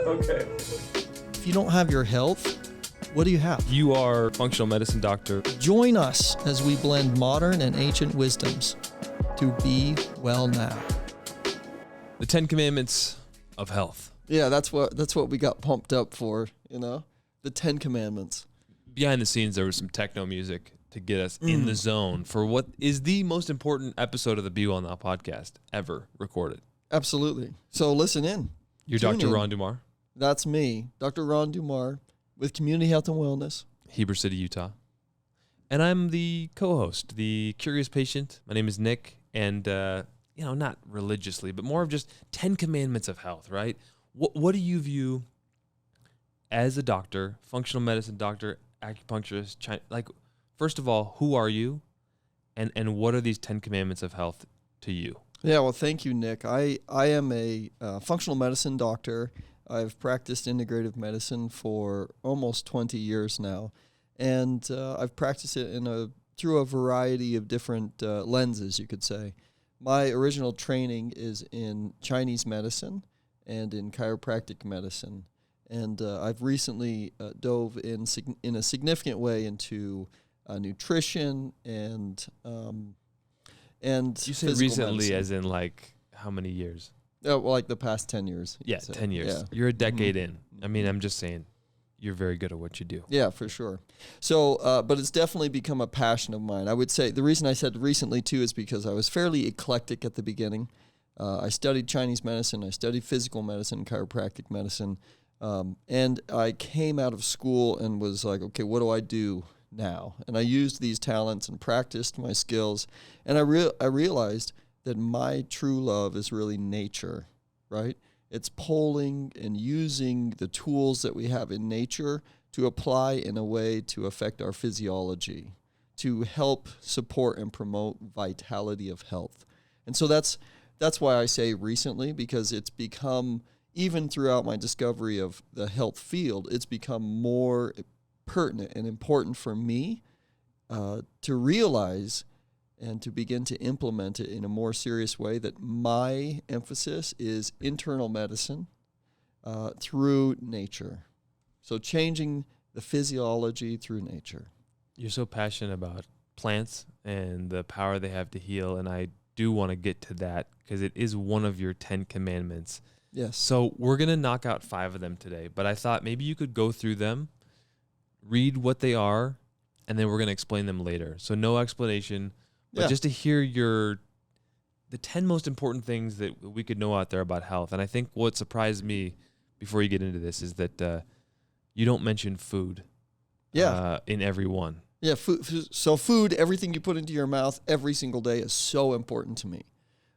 Okay. If you don't have your health, what do you have? You are a functional medicine doctor. Join us as we blend modern and ancient wisdoms to be well now. The 10 Commandments of Health. Yeah, that's what we got pumped up for, you know? The 10 Commandments. Behind the scenes, there was some techno music to get us in the zone for what is the most important episode of the Be Well Now podcast ever recorded. Absolutely. So listen in. You're Tune Dr. in. Ron Dummar. That's me, Dr. Ron Dummar, with Community Health and Wellness. Heber City, Utah. And I'm the co-host, the curious patient. My name is Nick, and, not religiously, but more of just 10 Commandments of Health, right? What do you view as a doctor, functional medicine doctor, acupuncturist, first of all, who are you, and what are these 10 Commandments of Health to you? Yeah, well, thank you, Nick. I am a functional medicine doctor. I've practiced integrative medicine for almost 20 years now, and I've practiced it through a variety of different lenses, you could say. My original training is in Chinese medicine and in chiropractic medicine, and I've recently dove in a significant way into nutrition and you say recently medicine. As in like how many years? Well, like the past 10 years. Yeah, so, 10 years. Yeah. You're a decade in. I mean, I'm just saying you're very good at what you do. Yeah, for sure. So, but it's definitely become a passion of mine. I would say the reason I said recently too is because I was fairly eclectic at the beginning. I studied Chinese medicine. I studied physical medicine, chiropractic medicine. And I came out of school and was like, okay, what do I do now? And I used these talents and practiced my skills. And I realized that my true love is really nature, right? It's pulling and using the tools that we have in nature to apply in a way to affect our physiology, to help support and promote vitality of health. And so that's why I say recently, because it's become, even throughout my discovery of the health field, it's become more pertinent and important for me to realize and to begin to implement it in a more serious way, that my emphasis is internal medicine through nature. So changing the physiology through nature. You're so passionate about plants and the power they have to heal, and I do want to get to that because it is one of your 10 commandments. Yes. So we're going to knock out 5 of them today, but I thought maybe you could go through them, read what they are, and then we're going to explain them later. So no explanation, but just to hear the 10 most important things that we could know out there about health. And I think what surprised me before you get into this is that you don't mention food in every one. Yeah, food, everything you put into your mouth every single day is so important to me.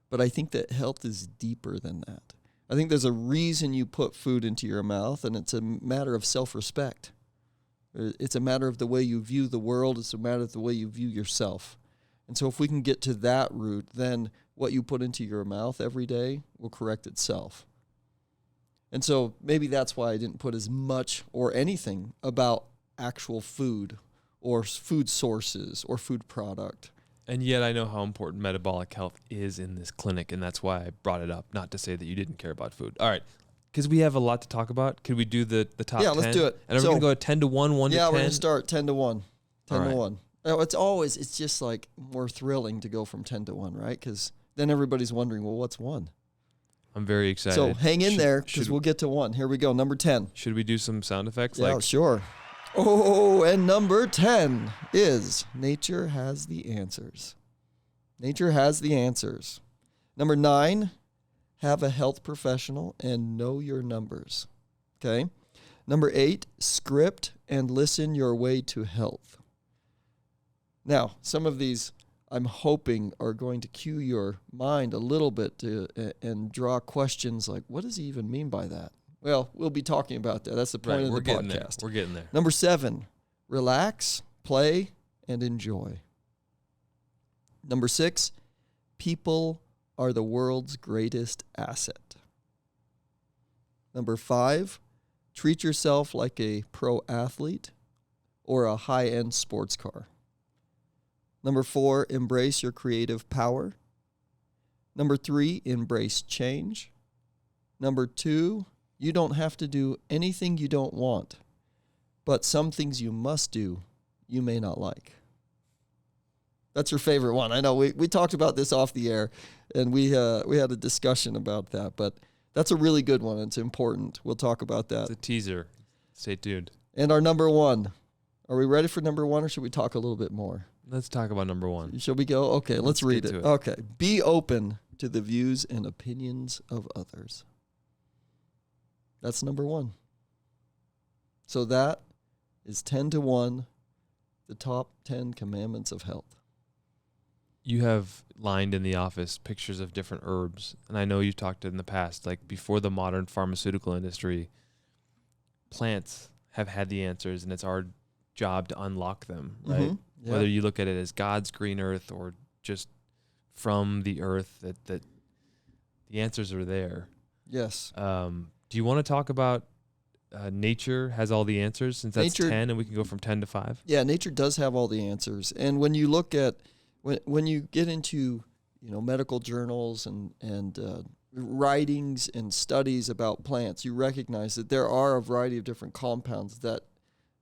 But I think that health is deeper than that. I think there's a reason you put food into your mouth, and it's a matter of self-respect. It's a matter of the way you view the world. It's a matter of the way you view yourself. And so if we can get to that root, then what you put into your mouth every day will correct itself. And so maybe that's why I didn't put as much or anything about actual food or food sources or food product. And yet I know how important metabolic health is in this clinic, and that's why I brought it up, not to say that you didn't care about food. All right, because we have a lot to talk about. Could we do the top 10? Yeah, let's do it. And are we going to go 10 to 1, 1 to 10? Yeah, we're going to start 10 to 1. 10 All to right. 1. It's just like more thrilling to go from 10 to 1, right? Because then everybody's wondering, well, what's 1? I'm very excited. So hang in there, because we'll get to 1. Here we go, number 10. Should we do some sound effects? Yeah, sure. Oh, and number 10 is nature has the answers. Nature has the answers. Number 9, have a health professional and know your numbers. Okay. Number 8, script and listen your way to health. Now, some of these I'm hoping are going to cue your mind a little bit and draw questions like, what does he even mean by that? Well, we'll be talking about that. That's the point of the podcast. We're getting there. Number 7, relax, play, and enjoy. Number 6, people are the world's greatest asset. Number 5, treat yourself like a pro athlete or a high-end sports car. Number 4, embrace your creative power. Number 3, embrace change. Number 2, You don't have to do anything you don't want, but some things you must do you may not like. That's your favorite one. I know we talked about this off the air, and we had a discussion about that, but that's a really good one. It's important. We'll talk about that. It's a teaser. Stay tuned. And our number one. Are we ready for number one, or should we talk a little bit more? Let's talk about number one. Shall we go? Okay, let's read get it. to it. Okay. Be open to the views and opinions of others. That's number one. So that is 10-1, the top 10 commandments of health. You have lined in the office pictures of different herbs, and I know you've talked in the past, like before the modern pharmaceutical industry, plants have had the answers, and it's our job to unlock them, right? Mm-hmm. Yeah. Whether you look at it as God's green earth or just from the earth, that the answers are there. Yes. Do you want to talk about nature has all the answers, since that's Nature, 10 and we can go from 10 to 5? Yeah, nature does have all the answers. And when you look at, when you get into, medical journals and writings and studies about plants, you recognize that there are a variety of different compounds that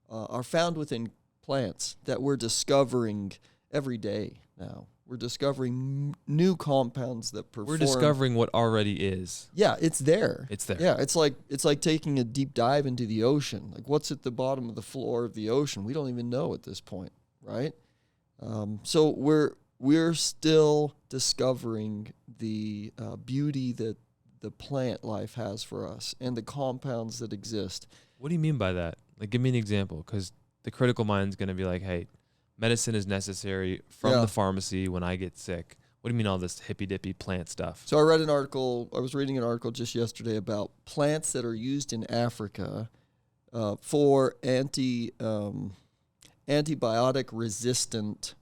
are found within plants that we're discovering every day now. We're discovering new compounds that perform. We're discovering what already is. Yeah, it's there. It's there. Yeah, it's like taking a deep dive into the ocean. Like, what's at the bottom of the floor of the ocean? We don't even know at this point, right? So we're still discovering the beauty that the plant life has for us and the compounds that exist. What do you mean by that? Like, give me an example, because the critical mind's going to be like, hey, medicine is necessary from the pharmacy when I get sick. What do you mean all this hippy-dippy plant stuff? So I was reading an article just yesterday about plants that are used in Africa for antibiotic-resistant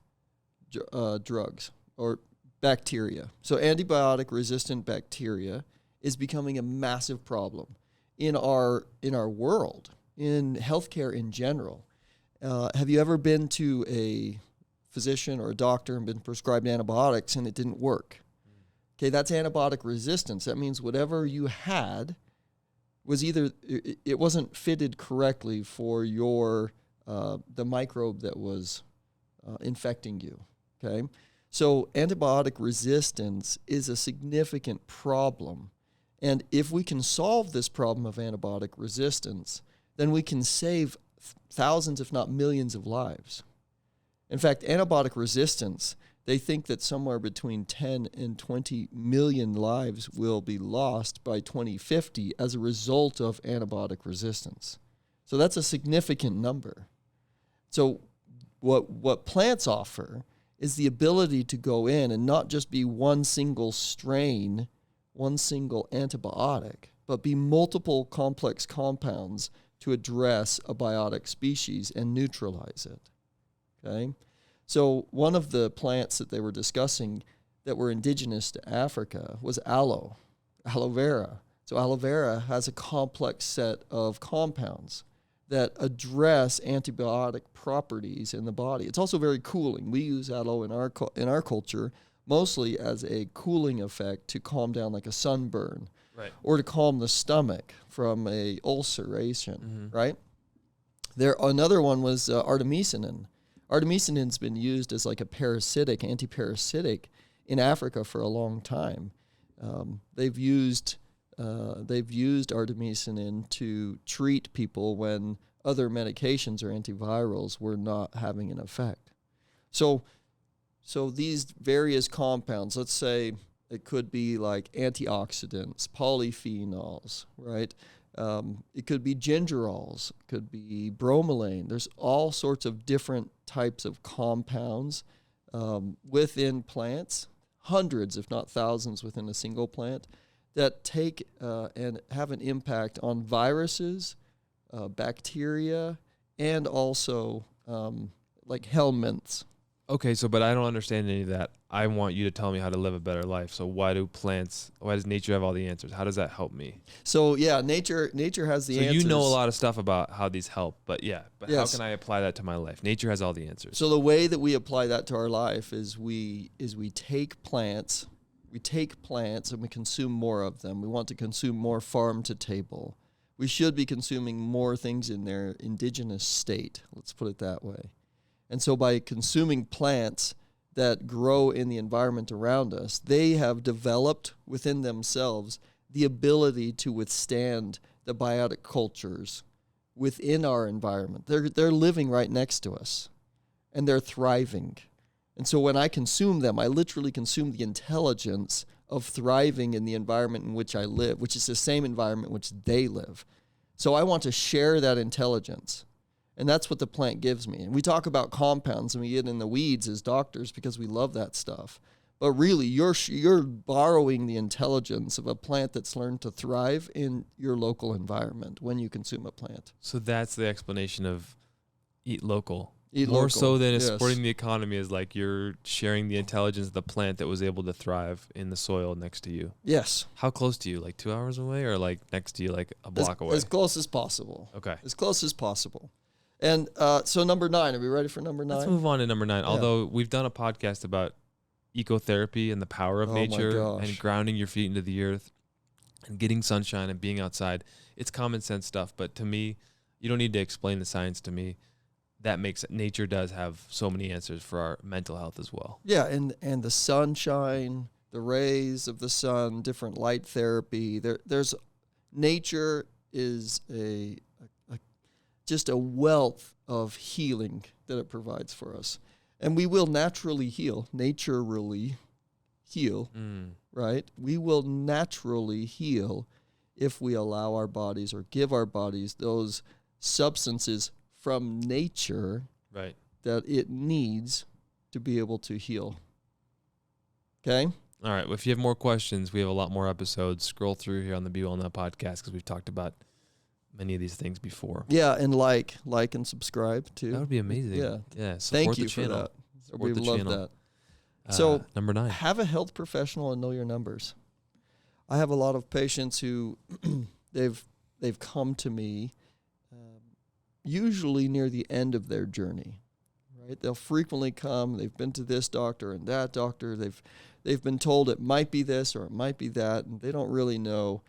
drugs or bacteria. So antibiotic-resistant bacteria is becoming a massive problem in our world, in healthcare in general. Have you ever been to a physician or a doctor and been prescribed antibiotics and it didn't work? Okay, that's antibiotic resistance. That means whatever you had was either it wasn't fitted correctly for your the microbe that was infecting you. Okay, so antibiotic resistance is a significant problem, and if we can solve this problem of antibiotic resistance, then we can save thousands, if not millions, of lives. In fact, antibiotic resistance, they think that somewhere between 10 and 20 million lives will be lost by 2050 as a result of antibiotic resistance. So that's a significant number. So what plants offer is the ability to go in and not just be one single strain, one single antibiotic, but be multiple complex compounds to address a biotic species and neutralize it. Okay? So one of the plants that they were discussing that were indigenous to Africa was aloe vera. So aloe vera has a complex set of compounds that address antibiotic properties in the body. It's also very cooling. We use aloe in our culture mostly as a cooling effect to calm down like a sunburn. Right. Or to calm the stomach from a ulceration, right? Another one was artemisinin. Artemisinин's been used as like a anti-parasitic in Africa for a long time. They've used artemisinin to treat people when other medications or antivirals were not having an effect. So these various compounds, let's say, it could be like antioxidants, polyphenols, right? It could be gingerols, it could be bromelain. There's all sorts of different types of compounds within plants, hundreds, if not thousands, within a single plant that take and have an impact on viruses, bacteria, and also like helminths. Okay, but I don't understand any of that. I want you to tell me how to live a better life. So why does nature have all the answers? How does that help me? So yeah, nature has the answers. So you know a lot of stuff about how these help, but yes. How can I apply that to my life? Nature has all the answers. So the way that we apply that to our life is we take plants and we consume more of them. We want to consume more farm to table. We should be consuming more things in their indigenous state. Let's put it that way. And so by consuming plants that grow in the environment around us, they have developed within themselves the ability to withstand the biotic cultures within our environment. They're living right next to us, and they're thriving. And so when I consume them, I literally consume the intelligence of thriving in the environment in which I live, which is the same environment in which they live. So I want to share that intelligence. And that's what the plant gives me. And we talk about compounds and we get in the weeds as doctors because we love that stuff. But really, you're borrowing the intelligence of a plant that's learned to thrive in your local environment when you consume a plant. So that's the explanation of eat local. Eat More local, so than yes. supporting the economy is like you're sharing the intelligence of the plant that was able to thrive in the soil next to you. Yes. How close to you? Like 2 hours away or like next to you, like a block away? As close as possible. Okay. As close as possible. And so number 9, are we ready for number 9? Let's move on to number 9. Although we've done a podcast about ecotherapy and the power of nature and grounding your feet into the earth and getting sunshine and being outside. It's common sense stuff, but to me, you don't need to explain the science to me. That makes it, nature does have so many answers for our mental health as well. Yeah, and the sunshine, the rays of the sun, different light therapy. There's nature is just a wealth of healing that it provides for us. And we will naturally heal, naturally heal, right? We will naturally heal if we allow our bodies or give our bodies those substances from nature right, that it needs to be able to heal. Okay? All right. Well, if you have more questions, we have a lot more episodes. Scroll through here on the Be Well Now podcast because we've talked about many of these things before. Yeah, and like and subscribe too. That would be amazing. Yeah. Yeah. Thank you the channel. for that. Support We the love channel. that. So number 9. have a health professional and know your numbers. I have a lot of patients who they've come to me usually near the end of their journey, right? They'll frequently come. They've been to this doctor and that doctor. They've been told it might be this or it might be that, and they don't really know.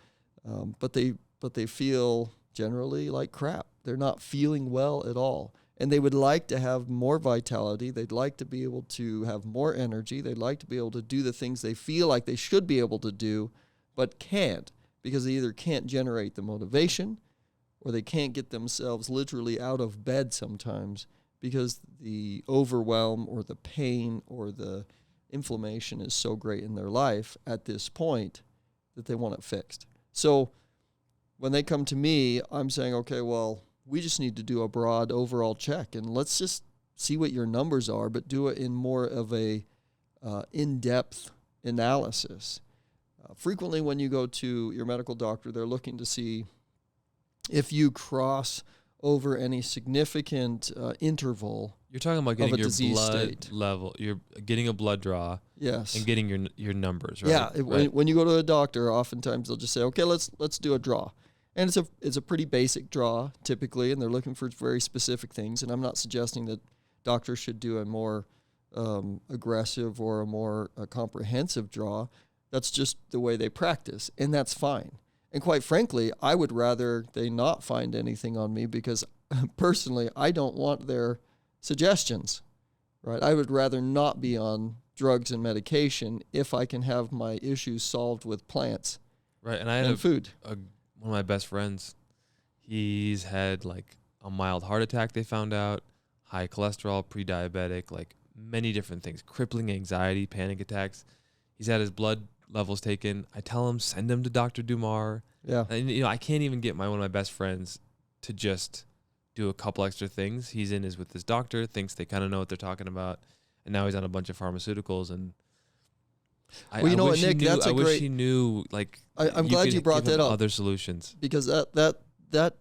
But they feel generally like crap. They're not feeling well at all. And they would like to have more vitality. They'd like to be able to have more energy. They'd like to be able to do the things they feel like they should be able to do, but can't, because they either can't generate the motivation or they can't get themselves literally out of bed sometimes because the overwhelm or the pain or the inflammation is so great in their life at this point that they want it fixed. So when they come to me, I'm saying, okay, well, we just need to do a broad overall check, and let's just see what your numbers are, but do it in more of a in-depth analysis. Frequently when you go to your medical doctor, they're looking to see if you cross over any significant interval. You're talking about getting your blood state level. You're getting a blood draw. Yes. And getting your numbers, right? Yeah. Right. When you go to a doctor, oftentimes they'll just say, okay, let's do a draw. And it's a pretty basic draw typically, and they're looking for very specific things. And I'm not suggesting that doctors should do a more aggressive or a more comprehensive draw. That's just the way they practice, and that's fine. And quite frankly, I would rather they not find anything on me because personally, I don't want their suggestions, right? I would rather not be on drugs and medication if I can have my issues solved with plants, right. And I had food. One of my best friends, he's had like a mild heart attack, they found out, high cholesterol, pre-diabetic, like many different things, crippling anxiety, panic attacks. He's had his blood levels taken. I tell him, send him to Dr. Dummar. Yeah. And, I can't even get one of my best friends to just do a couple extra things. He's with this doctor, thinks they kind of know what they're talking about, and now he's on a bunch of pharmaceuticals. And well, you know what, Nick, that's a great. I wish he knew. Like, I'm glad you brought that up. Other solutions, because that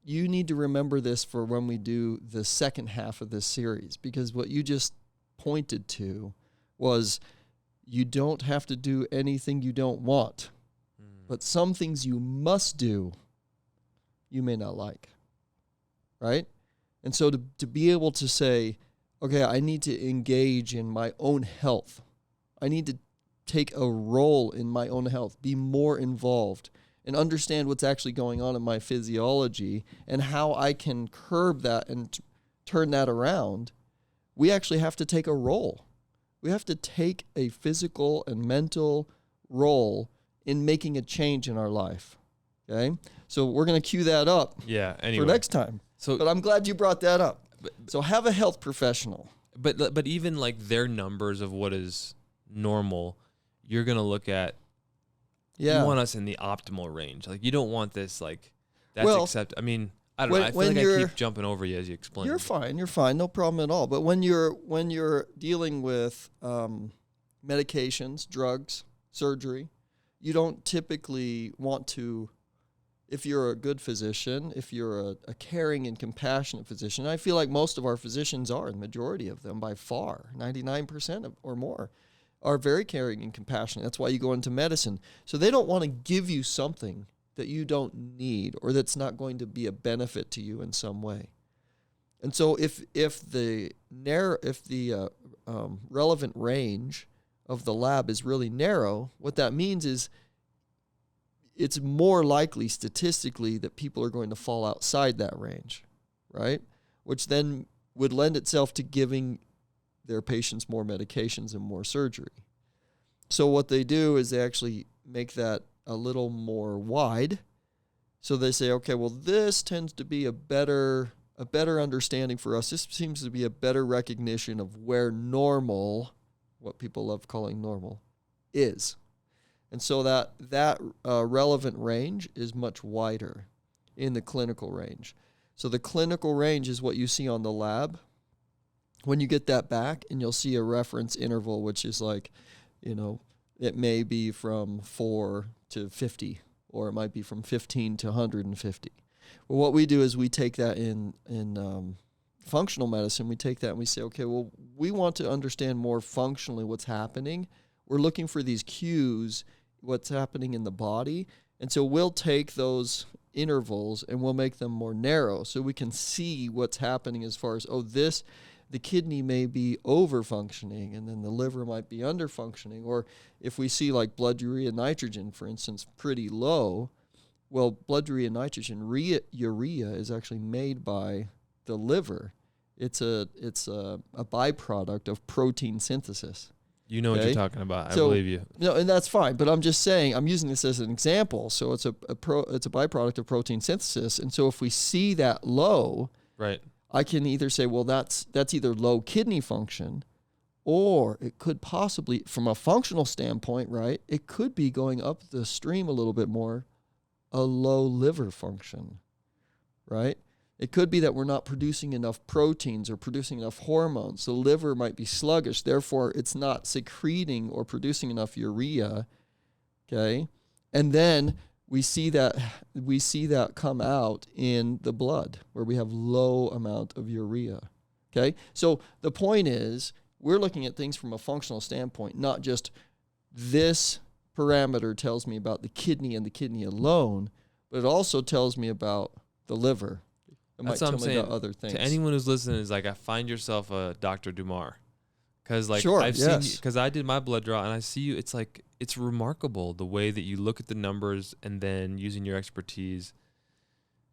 you need to remember this for when we do the second half of this series, because what you just pointed to was you don't have to do anything you don't want, but some things you must do you may not like, right? And so to be able to say, okay, I need to engage in my own health. I need to take a role in my own health, be more involved. and understand what's actually going on in my physiology and how I can curb that and turn that around, we actually have to take a role. We have to take a physical and mental role in making a change in our life. Okay? So we're going to cue that up for next time. But I'm glad you brought that up. So have a health professional. But even like their numbers of what is normal, you're going to look at, you want us in the optimal range. Like you don't want this like, that's I mean, I don't know. I feel like I keep jumping over you as you explain. You're fine. No problem at all. But when you're dealing with medications, drugs, surgery, you don't typically want to, if you're a good physician, if you're a caring and compassionate physician, I feel like most of our physicians are, the majority of them by far, 99% or more, are very caring and compassionate. That's why you go into medicine. So they don't want to give you something that you don't need or that's not going to be a benefit to you in some way. And so if the relevant range of the lab is really narrow, what that means is it's more likely statistically that people are going to fall outside that range, right? Which then would lend itself to giving their patients more medications and more surgery. So what they do is they actually make that a little more wide. So they say, okay, well, this tends to be a better understanding for us. This seems to be a better recognition of where normal, what people love calling normal, is. And so that relevant range is much wider in the clinical range. So the clinical range is what you see on the lab. When you get that back, and you'll see a reference interval, which is like, it may be from 4 to 50, or it might be from 15 to 150. Well, what we do is we take that in functional medicine. We take that and we say, okay, well, we want to understand more functionally what's happening. We're looking for these cues, what's happening in the body. And so we'll take those intervals and we'll make them more narrow so we can see what's happening as far as, the kidney may be over-functioning and then the liver might be under-functioning. Or if we see like blood urea nitrogen, for instance, pretty low, well, blood urea nitrogen, urea is actually made by the liver. It's a byproduct of protein synthesis. You know what you're talking about. I believe you. No, and that's fine. But I'm just saying, I'm using this as an example. So it's a byproduct of protein synthesis. And so if we see that low, right, I can either say, well, that's either low kidney function, or it could possibly, from a functional standpoint, right, it could be going up the stream a little bit more, a low liver function, right? It could be that we're not producing enough proteins or producing enough hormones. The liver might be sluggish, therefore it's not secreting or producing enough urea, okay? And then we see that come out in the blood where we have low amount of urea, okay? So the point is we're looking at things from a functional standpoint, not just this parameter tells me about the kidney and the kidney alone, but it also tells me about the liver. It That's might what I'm tell me saying. about other things. To anyone who's listening, is like, I find yourself a Dr. Dummar. Because like sure, I've yes. seen, because I did my blood draw and I see you, it's like, it's remarkable the way that you look at the numbers and then using your expertise,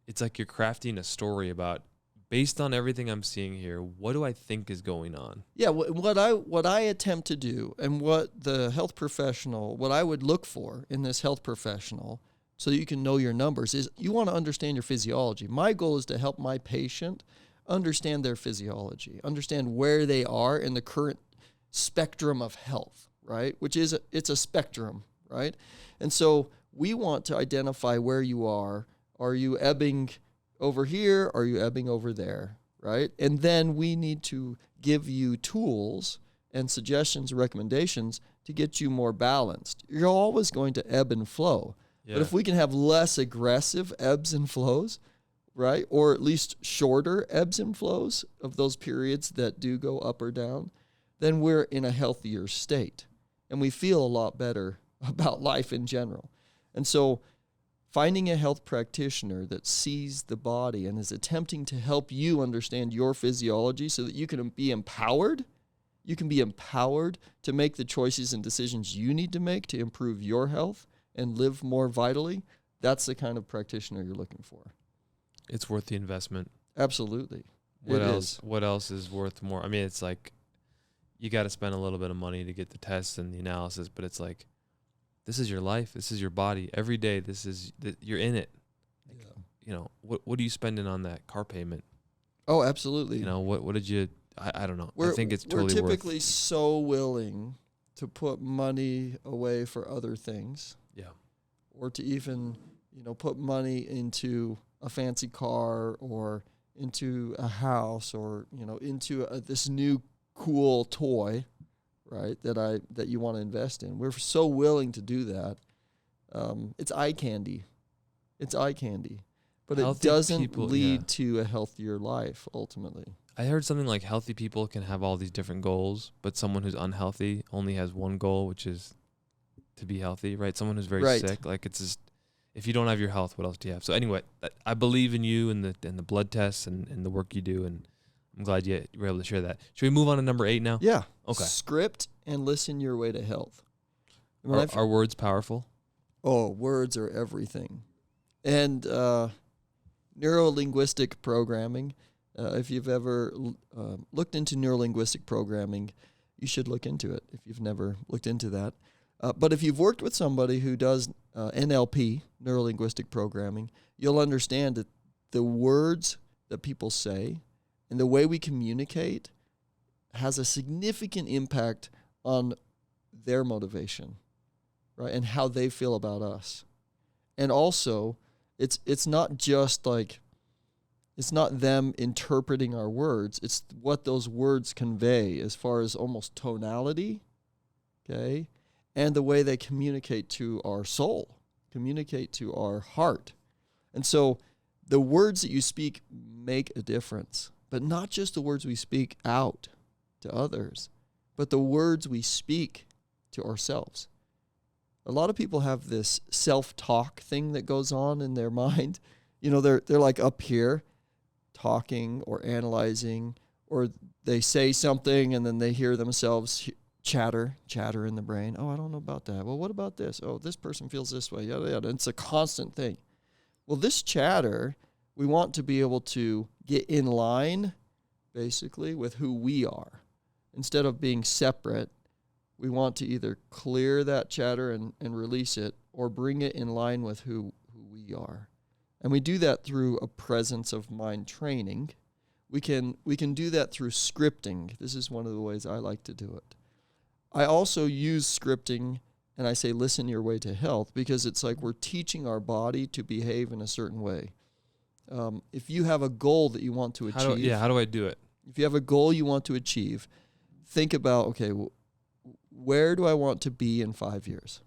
it's like you're crafting a story about, based on everything I'm seeing here, what do I think is going on? Yeah, what I attempt to do, and what the health professional, what I would look for in this health professional, so that you can know your numbers, is you want to understand your physiology. My goal is to help my patient understand their physiology, understand where they are in the current spectrum of health, right? Which is it's a spectrum, right? And so we want to identify where you are. Are you ebbing over here? Are you ebbing over there, right? And then we need to give you tools and suggestions, recommendations to get you more balanced. You're always going to ebb and flow. Yeah. But if we can have less aggressive ebbs and flows, right, or at least shorter ebbs and flows of those periods that do go up or down, then we're in a healthier state. And we feel a lot better about life in general. And so finding a health practitioner that sees the body and is attempting to help you understand your physiology so that you can be empowered, to make the choices and decisions you need to make to improve your health and live more vitally, that's the kind of practitioner you're looking for. It's worth the investment. Absolutely. What else? What else is worth more? I mean, it's like you got to spend a little bit of money to get the tests and the analysis, but it's like this is your life. This is your body. Every day, you're in it. Like, you know, what are you spending on that car payment? Oh, absolutely. You know, what did you? I don't know. I think it's totally we're typically so willing to put money away for other things. Yeah. Or to even, put money into a fancy car or into a house or, into this new cool toy, right, that you want to invest in. We're so willing to do that. It's eye candy. It's eye candy. But healthy it doesn't lead to a healthier life, ultimately. I heard something like healthy people can have all these different goals, but someone who's unhealthy only has one goal, which is to be healthy, right? Someone who's very sick, like it's just, if you don't have your health, what else do you have? So anyway, I believe in you and the blood tests and the work you do, and I'm glad you were able to share that. Should we move on to number 8 now? Yeah. Okay. Script and listen your way to health. Are words powerful? Oh, words are everything. And neuro-linguistic programming, if you've ever looked into neuro-linguistic programming, you should look into it if you've never looked into that. But if you've worked with somebody who does NLP, neuro-linguistic programming, you'll understand that the words that people say and the way we communicate has a significant impact on their motivation, right, and how they feel about us. And also, it's not just like, it's not them interpreting our words, it's what those words convey as far as almost tonality, okay, and the way they communicate to our soul, communicate to our heart. And so the words that you speak make a difference, but not just the words we speak out to others, but the words we speak to ourselves. A lot of people have this self-talk thing that goes on in their mind. They're like up here talking or analyzing, or they say something and then they hear themselves chatter in the brain. Oh, I don't know about that. Well, what about this? Oh, this person feels this way. Yada, yada. It's a constant thing. Well, this chatter, we want to be able to get in line, basically, with who we are. Instead of being separate, we want to either clear that chatter and release it, or bring it in line with who we are. And we do that through a presence of mind training. We can do that through scripting. This is one of the ways I like to do it. I also use scripting, and I say listen your way to health, because it's like we're teaching our body to behave in a certain way. If you have a goal that you want to achieve. How do I do it? If you have a goal you want to achieve, think about, okay, where do I want to be in 5 years?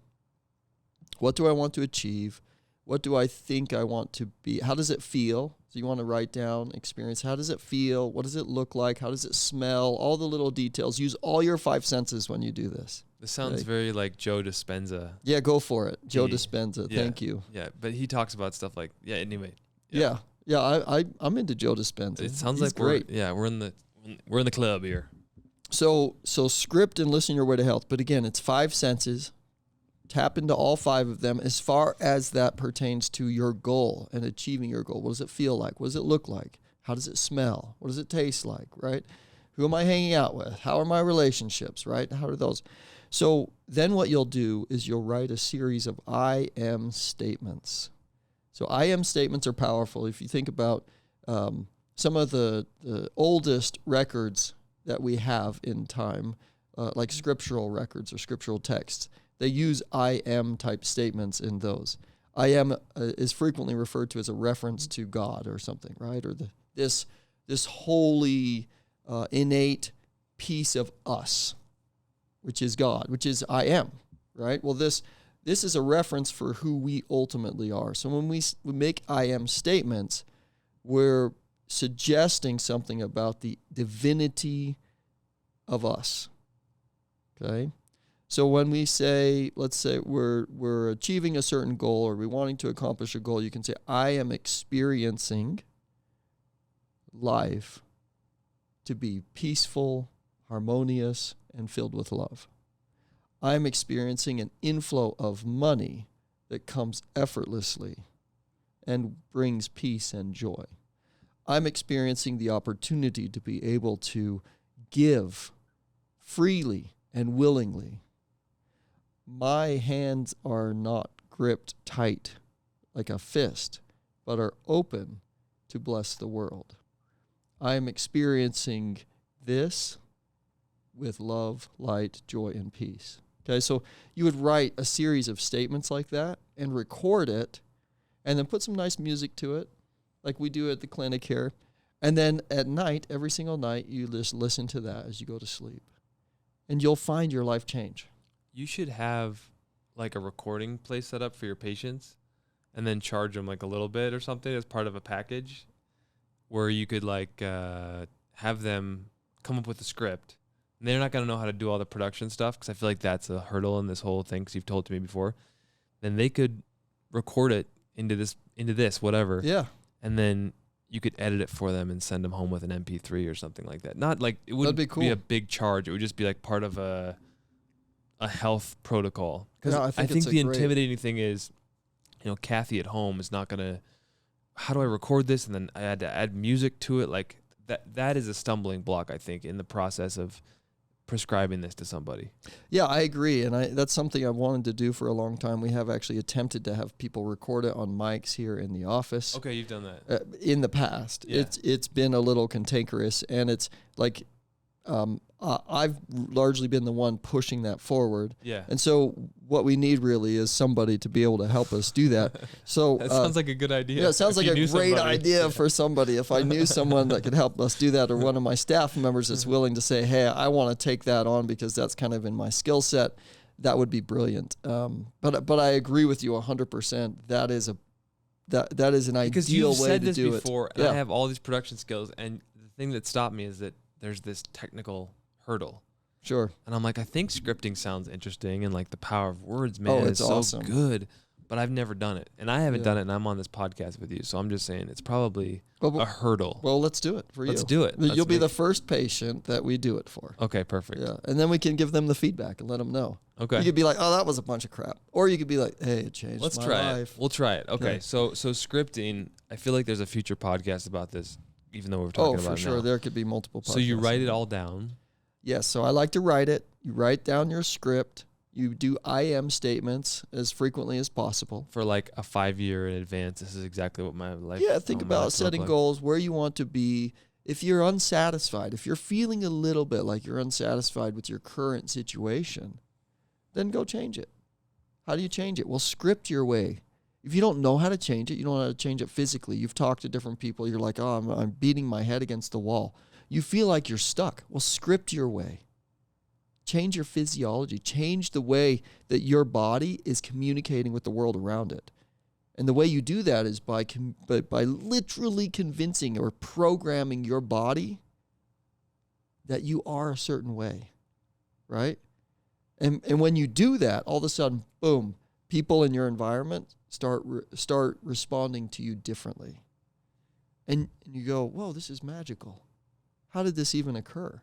What do I want to achieve? What do I think I want to be? How does it feel? So you want to write down experience. How does it feel? What does it look like? How does it smell? All the little details. Use all your 5 senses when you do this. This sounds very like Joe Dispenza. Yeah, go for it. Joe Dispenza. Yeah, thank you. Yeah, but he talks about stuff like, anyway. Yeah, I'm into Joe Dispenza. It sounds He's like great. We're in the club here. So script and listen your way to health. But again, it's 5 senses. Tap into all 5 of them as far as that pertains to your goal and achieving your goal. What does it feel like? What does it look like? How does it smell? What does it taste like, right? Who am I hanging out with? How are my relationships, right? How are those? So then what you'll do is you'll write a series of I am statements. So I am statements are powerful. If you think about some of the oldest records that we have in time, like scriptural records or scriptural texts, they use I am type statements in those. I am is frequently referred to as a reference to God or something, right? Or this holy, innate piece of us, which is God, which is I am, right? Well, this is a reference for who we ultimately are. So when we make I am statements, we're suggesting something about the divinity of us, okay? So when we say, let's say we're achieving a certain goal or we're wanting to accomplish a goal, you can say, I am experiencing life to be peaceful, harmonious, and filled with love. I'm experiencing an inflow of money that comes effortlessly and brings peace and joy. I'm experiencing the opportunity to be able to give freely and willingly. My hands are not gripped tight like a fist, but are open to bless the world. I am experiencing this with love, light, joy, and peace. Okay, so you would write a series of statements like that and record it, and then put some nice music to it, like we do at the clinic here. And then at night, every single night, you just listen to that as you go to sleep. And you'll find your life change. You should have like a recording place set up for your patients and then charge them like a little bit or something as part of a package where you could like have them come up with a script. And they're not going to know how to do all the production stuff because I feel like that's a hurdle in this whole thing because you've told it to me before. Then they could record it into this, whatever. Yeah. And then you could edit it for them and send them home with an MP3 or something like that. Not like it wouldn't That'd be cool. be a big charge. It would just be like part of a health protocol. Because No, I think it's the a great- intimidating thing is, Kathy at home is not gonna. How do I record this? And then I had to add music to it. Like that is a stumbling block, I think, in the process of prescribing this to somebody. Yeah, I agree. And that's something I've wanted to do for a long time. We have actually attempted to have people record it on mics here in the office. Okay, you've done that. In the past. Yeah. It's been a little cantankerous, and it's like I've largely been the one pushing that forward. Yeah. And so what we need really is somebody to be able to help us do that. So That sounds like a good idea. yeah, it sounds If like you a knew great somebody. idea for somebody. If I knew someone that could help us do that, or one of my staff members that's willing to say, hey, I want to take that on because that's kind of in my skill set, that would be brilliant. But I agree with you 100%. That is an Because ideal you've way said to this do before, it. and Yeah. I have all these production skills, and the thing that stopped me is that there's this technical hurdle. Sure. And I'm like, I think scripting sounds interesting, and like the power of words, man, it's is so awesome. good. But I've never done it, and I haven't Yeah. done it, and I'm on this podcast with you, so I'm just saying it's probably Well, a hurdle. Well, let's do it for you. Let's do it. Let's You'll be make- the first patient that we do it for. Okay, perfect. Yeah, and then we can give them the feedback and let them know. Okay. You could be like, "Oh, that was a bunch of crap," or you could be like, "Hey, it changed Let's my try life." it. We'll try it. Okay. Okay. So scripting, I feel like there's a future podcast about this, even though we're talking Oh, about for it sure. now. There could be multiple. So you podcasts. write it all down. Yes. So I like to write it. You write down your script. You do I am statements as frequently as possible. For like a 5-year in advance. This is exactly what my life. Yeah, think my life about looked setting like. goals, where you want to be. If you're unsatisfied, if you're feeling a little bit like you're unsatisfied with your current situation, then go change it. How do you change it? Well, script your way. If you don't know how to change it, you don't know how to change it physically. You've talked to different people. You're like, oh, I'm beating my head against the wall. You feel like you're stuck. Well, script your way. Change your physiology. Change the way that your body is communicating with the world around it. And the way you do that is by literally convincing or programming your body that you are a certain way, right? And when you do that, all of a sudden, boom, people in your environment start responding to you differently. And you go, whoa, this is magical. How did this even occur?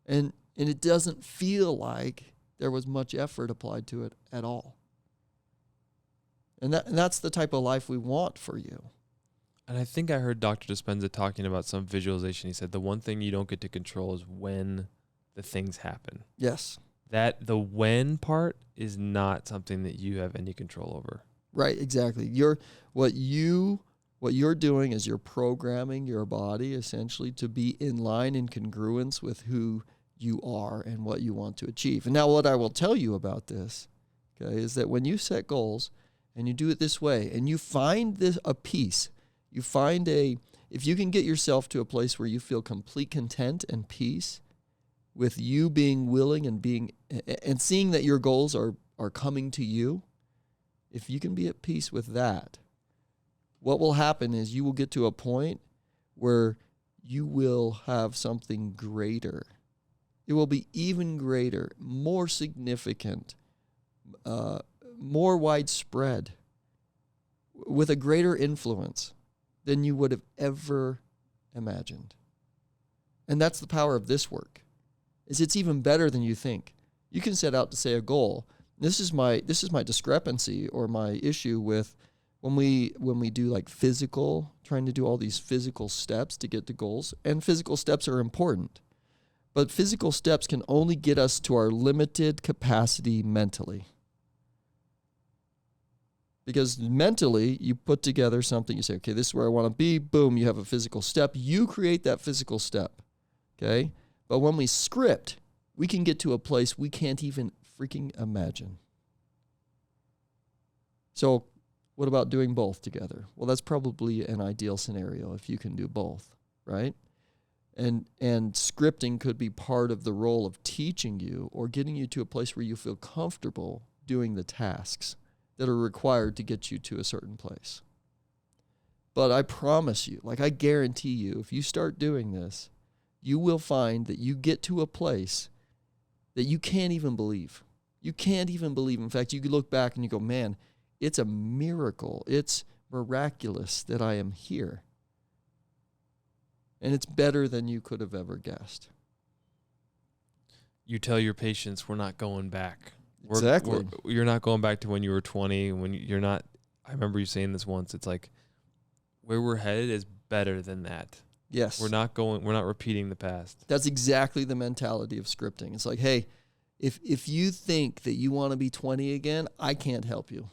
And it doesn't feel like there was much effort applied to it at all. And that's the type of life we want for you. And I think I heard Dr. Dispenza talking about some visualization. He said the one thing you don't get to control is when the things happen. Yes. That the when part is not something that you have any control over. Right, exactly. What you're doing is you're programming your body essentially to be in line in congruence with who you are and what you want to achieve. And now what I will tell you about this, okay, is that when you set goals and you do it this way and you find a peace, if you can get yourself to a place where you feel complete content and peace with you being willing and seeing that your goals are coming to you, if you can be at peace with that, what will happen is you will get to a point where you will have something greater. It will be even greater, more significant, more widespread, with a greater influence than you would have ever imagined. And that's the power of this work, is it's even better than you think. You can set out to say a goal, This is my discrepancy or my issue with when we do like physical, trying to do all these physical steps to get to goals, and physical steps are important. But physical steps can only get us to our limited capacity mentally. Because mentally, you put together something, you say, okay, this is where I want to be, boom, you have a physical step. You create that physical step, okay? But when we script, we can get to a place we can't even freaking imagine. So what about doing both together? Well, that's probably an ideal scenario if you can do both, right? And scripting could be part of the role of teaching you or getting you to a place where you feel comfortable doing the tasks that are required to get you to a certain place. But I promise you, like I guarantee you, if you start doing this, you will find that you get to a place that you can't even believe. You can't even believe. In fact, you could look back and you go, man, it's a miracle. It's miraculous that I am here. And it's better than you could have ever guessed. You tell your patients we're not going back. Exactly. You're not going back to when you were 20. You're not. I remember you saying this once. It's like where we're headed is better than that. Yes. We're not repeating the past. That's exactly the mentality of scripting. It's like, hey, if you think that you want to be 20 again, I can't help you.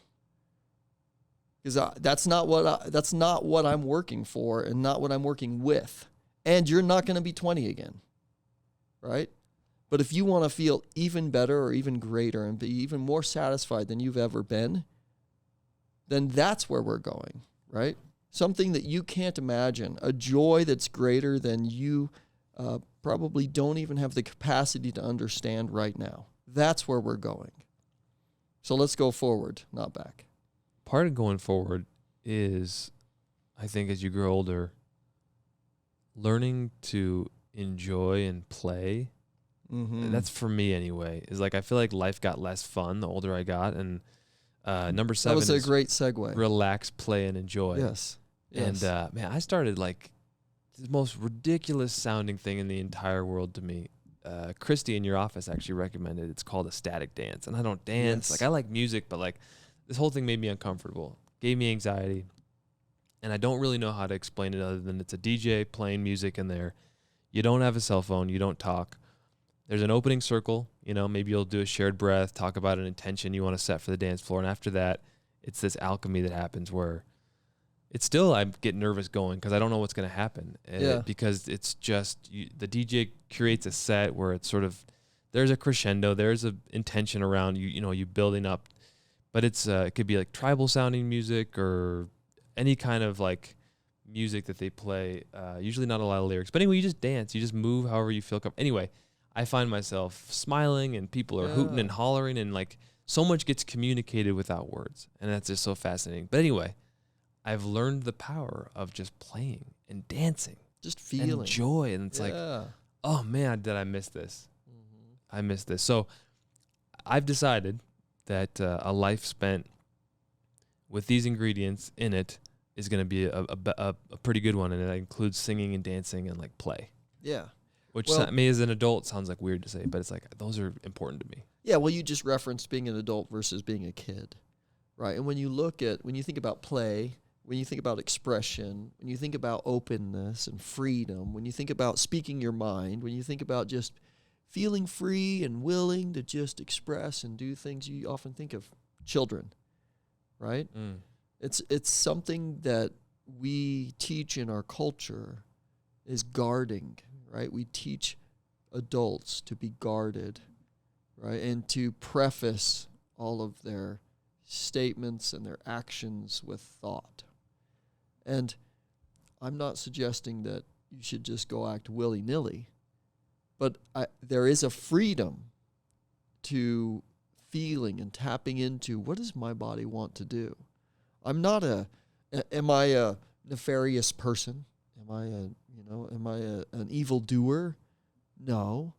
Because that's not what I'm working for and not what I'm working with. And you're not going to be 20 again. Right? But if you want to feel even better or even greater and be even more satisfied than you've ever been, then that's where we're going, right? Something that you can't imagine, a joy that's greater than you probably don't even have the capacity to understand right now. That's where we're going. So let's go forward, not back. Part of going forward is, I think as you grow older, learning to enjoy and play. Mm-hmm. That's for me anyway. Is like I feel like life got less fun the older I got, and number 7 that was a great segue. Relax, play, and enjoy. Yes. And man, I started like the most ridiculous sounding thing in the entire world to me. Christy in your office actually recommended. It's called a static dance, and I don't dance. Yes. Like I like music, but like this whole thing made me uncomfortable, gave me anxiety, and I don't really know how to explain it other than it's a DJ playing music in there. You don't have a cell phone. You don't talk. There's an opening circle, maybe you'll do a shared breath, talk about an intention you want to set for the dance floor. And after that, it's this alchemy that happens where it's still, I get nervous going because I don't know what's going to happen. Because it's just, the DJ curates a set where it's sort of, there's a crescendo, there's an intention around you building up. But it's it could be like tribal sounding music or any kind of like music that they play. Usually not a lot of lyrics. But anyway, you just dance. You just move however you feel comfortable. Anyway, I find myself smiling and people are hooting and hollering and like so much gets communicated without words. And that's just so fascinating. But anyway, I've learned the power of just playing and dancing. Just feeling. And joy. And it's like, oh man, did I miss this? Mm-hmm. I missed this. So I've decided that a life spent with these ingredients in it is going to be a pretty good one. And it includes singing and dancing and like play. Yeah. Which me as an adult sounds like weird to say, but it's like those are important to me. Yeah, well, you just referenced being an adult versus being a kid, right? And when you think about play, when you think about expression, when you think about openness and freedom, when you think about speaking your mind, when you think about just feeling free and willing to just express and do things, you often think of children, right? Mm. It's something that we teach in our culture is guarding, right? We teach adults to be guarded, right? And to preface all of their statements and their actions with thought. And I'm not suggesting that you should just go act willy-nilly, but there is a freedom to feeling and tapping into what does my body want to do? I'm not am I a nefarious person? Am I an evil doer? No.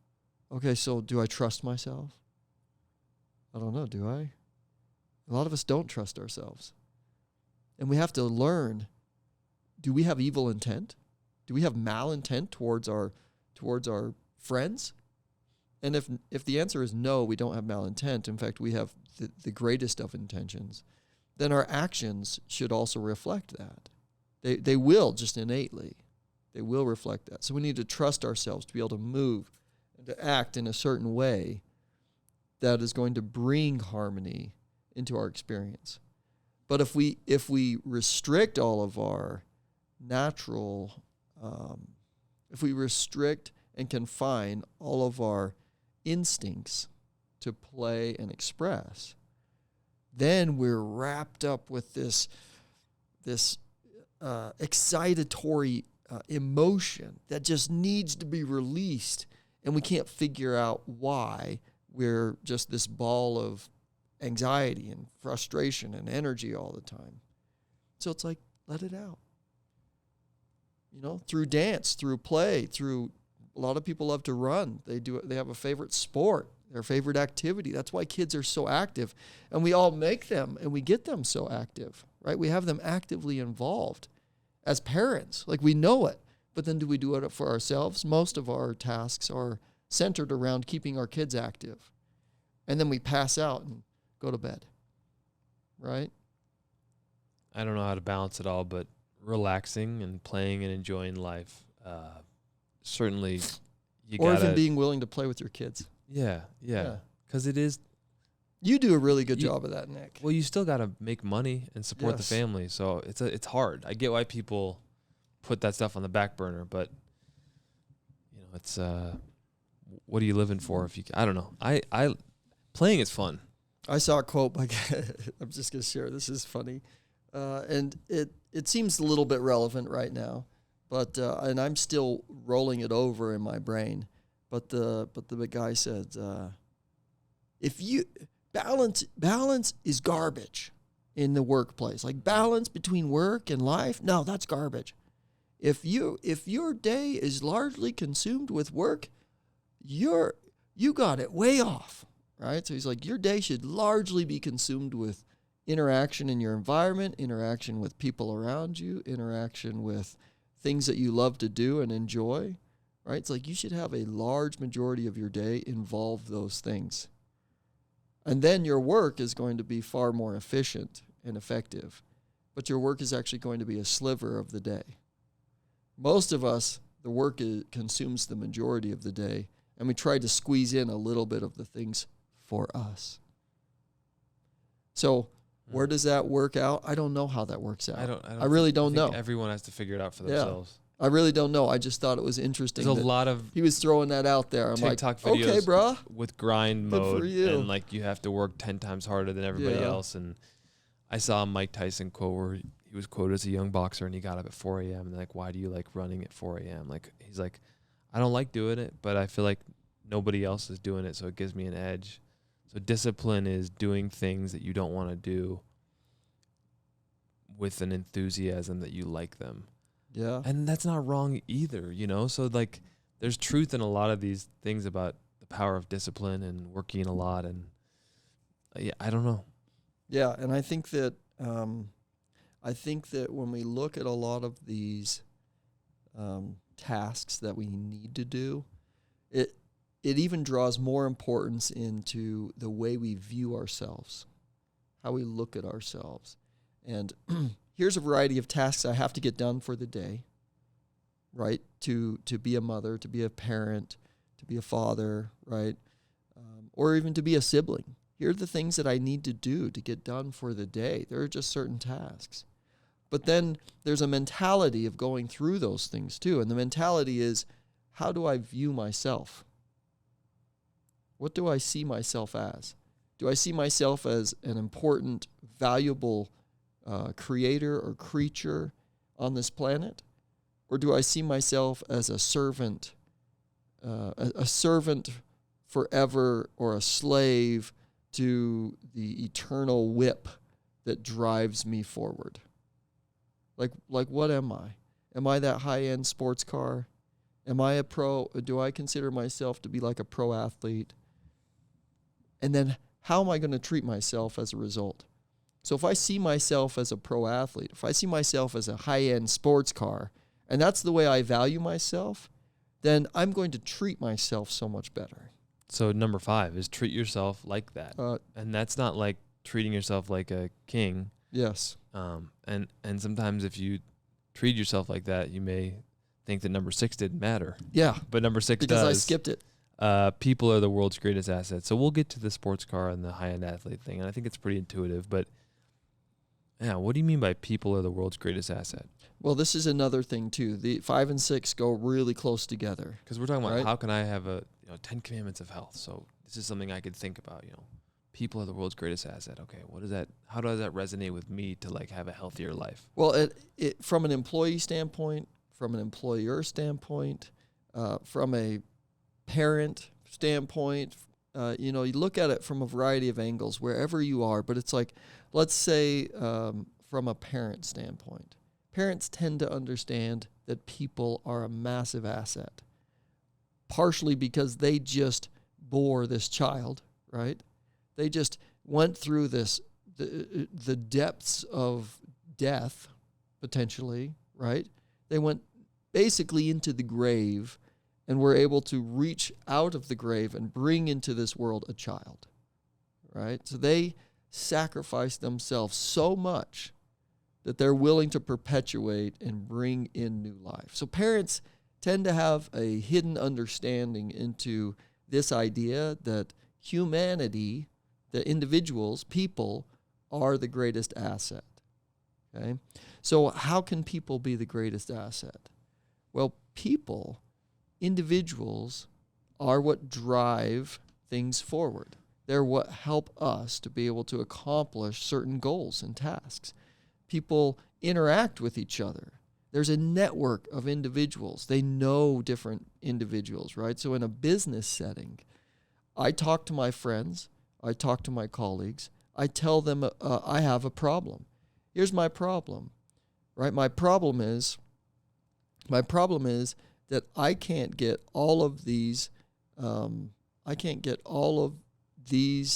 Okay, so do I trust myself? I don't know, do I? A lot of us don't trust ourselves. And we have to learn, do we have evil intent? Do we have malintent towards our friends? And if the answer is no, we don't have malintent, in fact, we have the greatest of intentions, then our actions should also reflect that. They will, just innately. They will reflect that. So we need to trust ourselves to be able to move and to act in a certain way that is going to bring harmony into our experience. But if we restrict all of our natural, if we restrict and confine all of our instincts to play and express, then we're wrapped up with this excitatory emotion that just needs to be released, and we can't figure out why. We're just this ball of anxiety and frustration and energy all the time. So it's like, let it out. Through dance, through play, through, a lot of people love to run. They have a favorite sport, their favorite activity. That's why kids are so active. And we all make them and we get them so active, right? We have them actively involved as parents. Like, we know it. But then do we do it for ourselves? Most of our tasks are centered around keeping our kids active. And then we pass out and go to bed, right? I don't know how to balance it all, but relaxing and playing and enjoying life, certainly you or gotta... even being willing to play with your kids. Yeah. Because it is... You do a really good job of that, Nick. Well, you still got to make money and support the Yes. family, so it's hard. I get why people put that stuff on the back burner, but it's what are you living for if you? I don't know. I playing is fun. I saw a quote by I'm just gonna share. This is funny, and it seems a little bit relevant right now, but and I'm still rolling it over in my brain. But the guy said, if you balance is garbage in the workplace. Like, balance between work and life, no, that's garbage. If your day is largely consumed with work, you got it way off, right? So he's like, your day should largely be consumed with interaction in your environment, interaction with people around you, interaction with things that you love to do and enjoy, right? It's like you should have a large majority of your day involve those things. And then your work is going to be far more efficient and effective. But your work is actually going to be a sliver of the day. Most of us, the work consumes the majority of the day, and we try to squeeze in a little bit of the things for us. So where does that work out? I don't know how that works out. I really don't know. Everyone has to figure it out for themselves. I really don't know. I just thought it was interesting. There's a lot of he was throwing that out there. I'm TikTok like, videos okay, bro, with grind mode, for you. and like you have to work 10 times harder than everybody else. And I saw a Mike Tyson quote where he was quoted as a young boxer, and he got up at 4 a.m. and like, why do you like running at 4 a.m.? Like, he's like, I don't like doing it, but I feel like nobody else is doing it, so it gives me an edge. So discipline is doing things that you don't want to do with an enthusiasm that you like them. Yeah. And that's not wrong either, So like there's truth in a lot of these things about the power of discipline and working a lot, and I don't know. Yeah, and I think that when we look at a lot of these tasks that we need to do, it even draws more importance into the way we view ourselves, how we look at ourselves. And here's a variety of tasks I have to get done for the day, right? To be a mother, to be a parent, to be a father, right? Or even to be a sibling. Here are the things that I need to do to get done for the day. There are just certain tasks. But then there's a mentality of going through those things too. And the mentality is, how do I view myself? What do I see myself as? Do I see myself as an important, valuable creator or creature on this planet? Or do I see myself as a servant forever, or a slave to the eternal whip that drives me forward? Like what am I? Am I that high-end sports car? Am I a pro? Do I consider myself to be like a pro athlete? And then how am I going to treat myself as a result? So if I see myself as a pro athlete, if I see myself as a high-end sports car, and that's the way I value myself, then I'm going to treat myself so much better. So number 5 is treat yourself like that. And that's not like treating yourself like a king. Yes. And sometimes if you treat yourself like that, you may think that number 6 didn't matter. Yeah. But number 6 because does. I skipped it. People are the world's greatest asset. So we'll get to the sports car and the high-end athlete thing, and I think it's pretty intuitive. But, yeah, what do you mean by people are the world's greatest asset? Well, this is another thing, too. The 5 and 6 go really close together. Because we're talking about how can I have 10 commandments of health. So this is something I could think about, People are the world's greatest asset. Okay, what is that? How does that resonate with me to like have a healthier life? Well, it from an employee standpoint, from an employer standpoint, from a parent standpoint, you look at it from a variety of angles wherever you are. But it's like, let's say from a parent standpoint, parents tend to understand that people are a massive asset, partially because they just bore this child, right? They just went through the depths of death, potentially, right? They went basically into the grave and were able to reach out of the grave and bring into this world a child, right? So they sacrifice themselves so much that they're willing to perpetuate and bring in new life. So parents tend to have a hidden understanding into this idea that humanity, the individuals, people, are the greatest asset. Okay? So how can people be the greatest asset? Well, people, individuals, are what drive things forward. They're what help us to be able to accomplish certain goals and tasks. People interact with each other. There's a network of individuals. They know different individuals, right? So in a business setting, I talk to my friends, I talk to my colleagues, I tell them I have a problem. Here's my problem, right? My problem is that I can't get all of these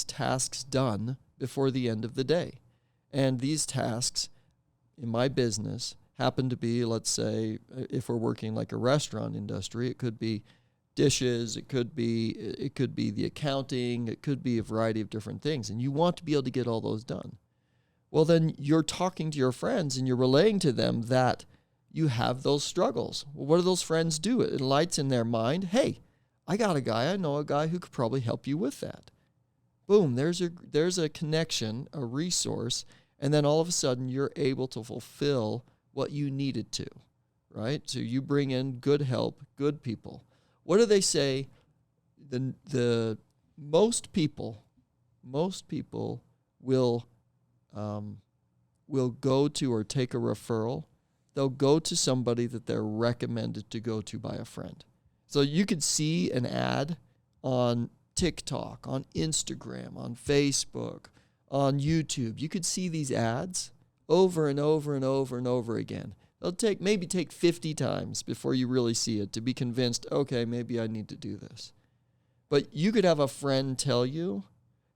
tasks done before the end of the day. And these tasks in my business happen to be, let's say, if we're working like a restaurant industry, it could be dishes, it could be the accounting, it could be a variety of different things. And you want to be able to get all those done. Well, then you're talking to your friends and you're relaying to them that you have those struggles. Well, what do those friends do? It lights in their mind, hey, I know a guy who could probably help you with that. Boom, there's a connection, a resource, and then all of a sudden you're able to fulfill what you needed to, right? So you bring in good help, good people. What do they say? The most people will go to or take a referral. They'll go to somebody that they're recommended to go to by a friend. So you could see an ad on TikTok, on Instagram, on Facebook, on YouTube. You could see these ads over and over and over and over again. It'll take 50 times before you really see it to be convinced, okay, maybe I need to do this. But you could have a friend tell you,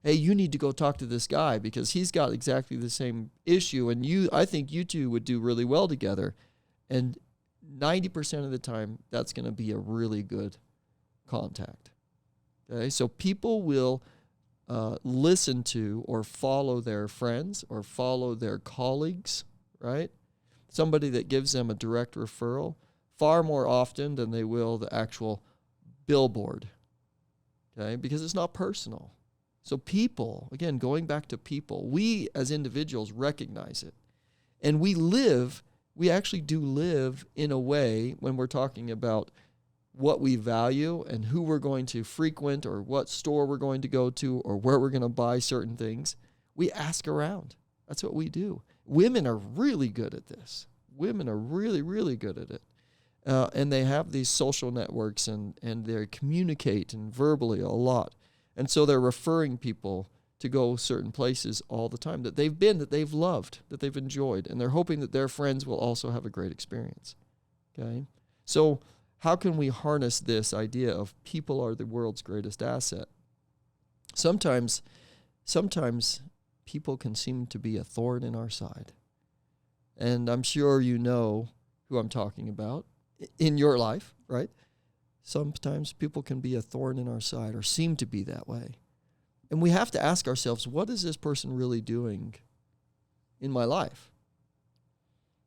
hey, you need to go talk to this guy because he's got exactly the same issue, and I think you two would do really well together. And 90% of the time, that's going to be a really good contact. Okay, so people will listen to or follow their friends or follow their colleagues, right? Somebody that gives them a direct referral far more often than they will the actual billboard, okay? Because it's not personal. So people, again, going back to people, we as individuals recognize it. And we actually do live in a way when we're talking about what we value and who we're going to frequent or what store we're going to go to or where we're going to buy certain things. We ask around. That's what we do. Women are really good at this. Women are really, really good at it. And they have these social networks and they communicate and verbally a lot. And so they're referring people to go certain places all the time that they've been, that they've loved, that they've enjoyed. And they're hoping that their friends will also have a great experience. Okay? So how can we harness this idea of people are the world's greatest asset? Sometimes people can seem to be a thorn in our side. And I'm sure you know who I'm talking about in your life, right? sometimes people can be a thorn in our side or seem to be that way. And we have to ask ourselves, what is this person really doing in my life?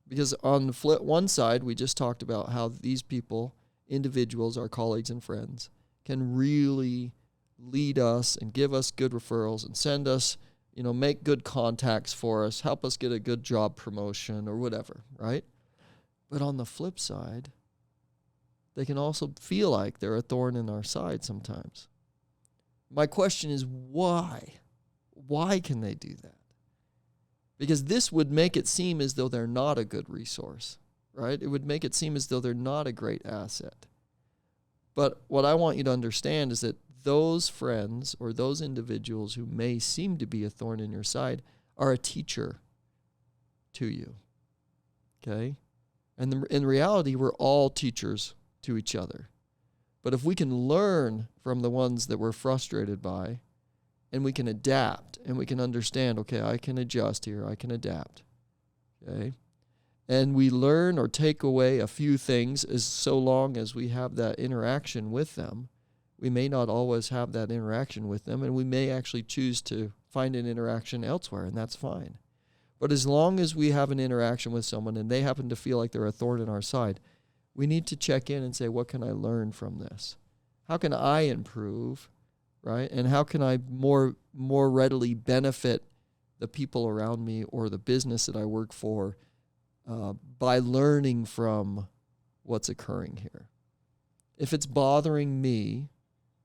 Because on the one side, we just talked about how these people, individuals, our colleagues and friends, can really lead us and give us good referrals and send us, make good contacts for us, help us get a good job promotion or whatever, right? But on the flip side, they can also feel like they're a thorn in our side sometimes. My question is, why? Why can they do that? Because this would make it seem as though they're not a good resource, right? It would make it seem as though they're not a great asset. But what I want you to understand is that those friends or those individuals who may seem to be a thorn in your side are a teacher to you, okay? And in reality, we're all teachers to each other. But if we can learn from the ones that we're frustrated by, and we can adapt, and we can understand, okay, I can adjust here, I can adapt, okay? And we learn or take away a few things as so long as we have that interaction with them. We may not always have that interaction with them, and we may actually choose to find an interaction elsewhere, and that's fine. But as long as we have an interaction with someone and they happen to feel like they're a thorn in our side, we need to check in and say, what can I learn from this? How can I improve, right? And how can I more readily benefit the people around me or the business that I work for by learning from what's occurring here? If it's bothering me,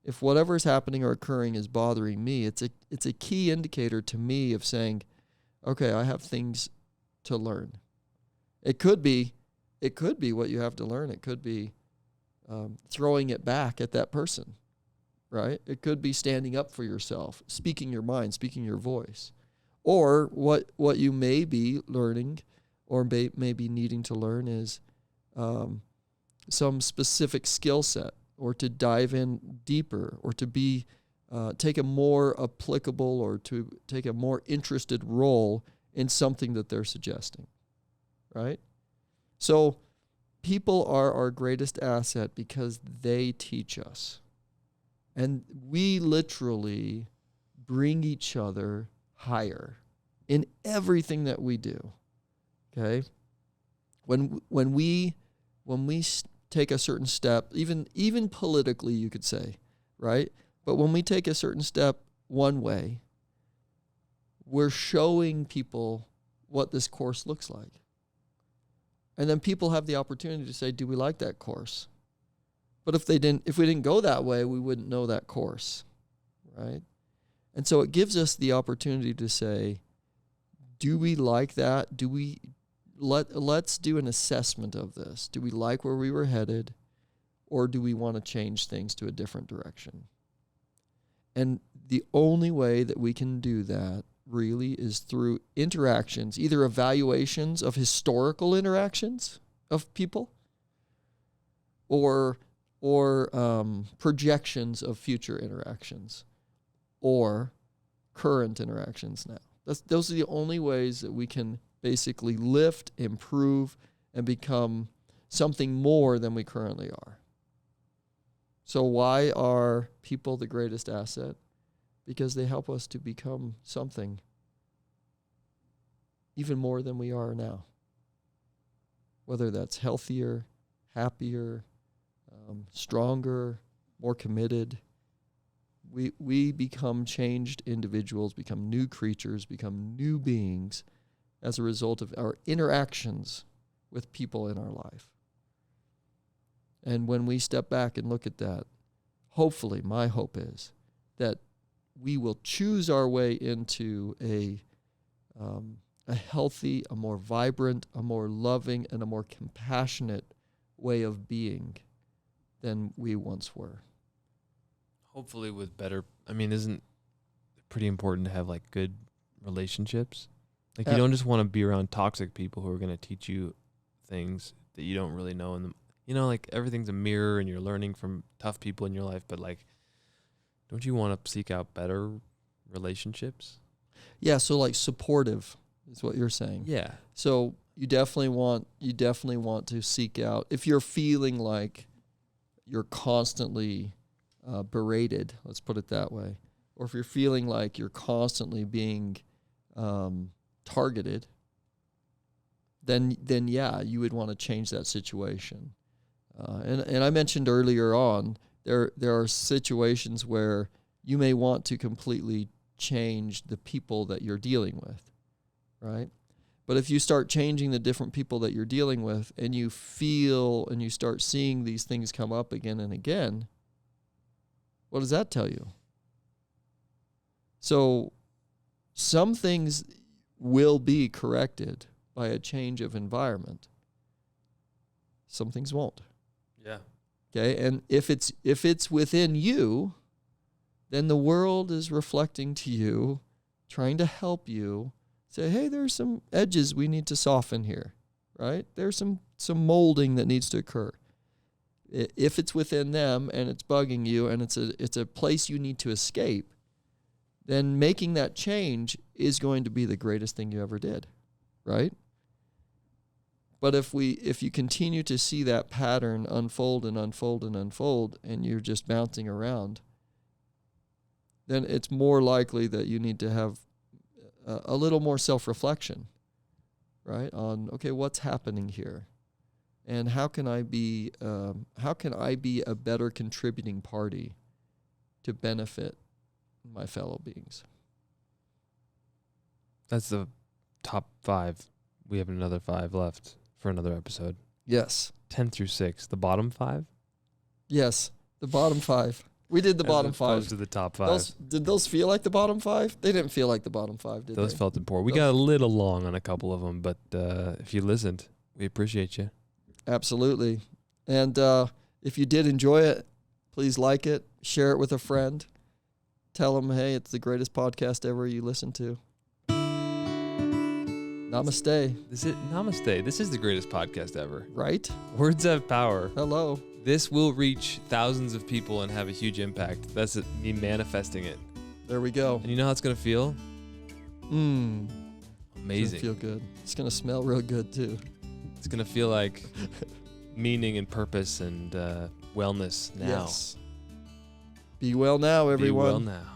if whatever's happening or occurring is bothering me, it's a key indicator to me of saying, okay, I have things to learn. It could be what you have to learn. It could be throwing it back at that person, right? It could be standing up for yourself, speaking your mind, speaking your voice. Or what you may be learning or may be needing to learn is some specific skill set, or to dive in deeper, or to be take a more applicable or to take a more interested role in something that they're suggesting, right? So people are our greatest asset because they teach us. And we literally bring each other higher in everything that we do, okay? When we take a certain step, even politically, you could say, right? But when we take a certain step one way, we're showing people what this course looks like. And then people have the opportunity to say, do we like that course? But if we didn't go that way, we wouldn't know that course, right? And so it gives us the opportunity to say, do we like that? Let's do an assessment of this. Do we like where we were headed, or do we want to change things to a different direction? And the only way that we can do that really is through interactions, either evaluations of historical interactions of people, or projections of future interactions, or current interactions now. Those are the only ways that we can basically lift, improve, and become something more than we currently are. So why are people the greatest asset? Because they help us to become something even more than we are now. Whether that's healthier, happier, stronger, more committed. We become changed individuals, become new creatures, become new beings as a result of our interactions with people in our life. And when we step back and look at that, hopefully, my hope is that we will choose our way into a healthy, a more vibrant, a more loving, and a more compassionate way of being than we once were. Hopefully with better, isn't it pretty important to have like good relationships? Like you don't just want to be around toxic people who are going to teach you things that you don't really know. And like everything's a mirror and you're learning from tough people in your life. But like, don't you want to seek out better relationships? Yeah. So like supportive is what you're saying. Yeah. So you definitely want to seek out, if you're feeling like you're constantly berated, let's put it that way, or if you're feeling like you're constantly being targeted, then yeah, you would want to change that situation. And I mentioned earlier on, there are situations where you may want to completely change the people that you're dealing with, right? But if you start changing the different people that you're dealing with, and you feel and you start seeing these things come up again and again, what does that tell you? So some things will be corrected by a change of environment. Some things won't. Yeah. Okay, and if it's within you, then the world is reflecting to you, trying to help you say, hey, there's some edges we need to soften here, right? There's some molding that needs to occur. If it's within them and it's bugging you and it's a place you need to escape, then making that change is going to be the greatest thing you ever did, right? But if you continue to see that pattern unfold and unfold and unfold, and you're just bouncing around, then it's more likely that you need to have a little more self-reflection, right? On, okay, what's happening here, and how can I be a better contributing party to benefit my fellow beings? That's the top 5. We have another 5 left for another episode. Yes. 10 through 6. The bottom 5? Yes, the bottom 5. We did the bottom 5. Opposed to the top 5. Did those feel like the bottom 5? They didn't feel like the bottom 5, did Those they? felt important. We got a little long on a couple of them, but if you listened, we appreciate you. Absolutely. And if you did enjoy it, please like it, share it with a friend. Tell them, hey, it's the greatest podcast ever you listen to. Namaste. Namaste. This is the greatest podcast ever. Right? Words have power. Hello. This will reach thousands of people and have a huge impact. That's me manifesting it. There we go. And you know how it's going to feel? Amazing. Amazing. It's gonna feel good. It's going to smell real good, too. It's going to feel like meaning and purpose and wellness now. Yes. Be well now, everyone. Be well now.